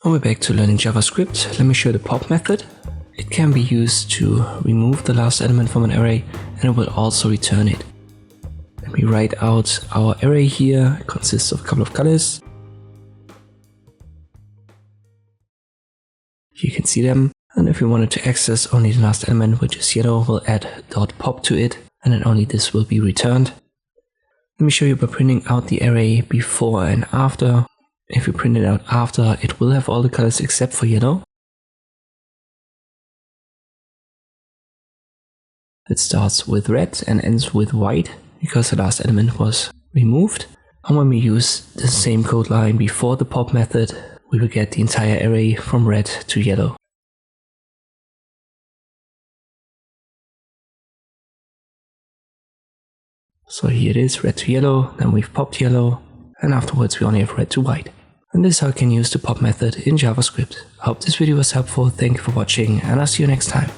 And we're back to learning JavaScript. Let me show you the pop method. It can be used to remove the last element from an array, and it will also return it. Let me write out our array here. It consists of a couple of colors. You can see them. And if we wanted to access only the last element, which is yellow, we'll add .pop to it, and then only this will be returned. Let me show you by printing out the array before and after. If we print it out after, it will have all the colors except for yellow. It starts with red and ends with white because the last element was removed. And when we use the same code line before the pop method, we will get the entire array from red to yellow. So here it is, red to yellow, then we've popped yellow, and afterwards we only have red to white. And this is how you can use the pop method in JavaScript. I hope this video was helpful, thank you for watching, and I'll see you next time.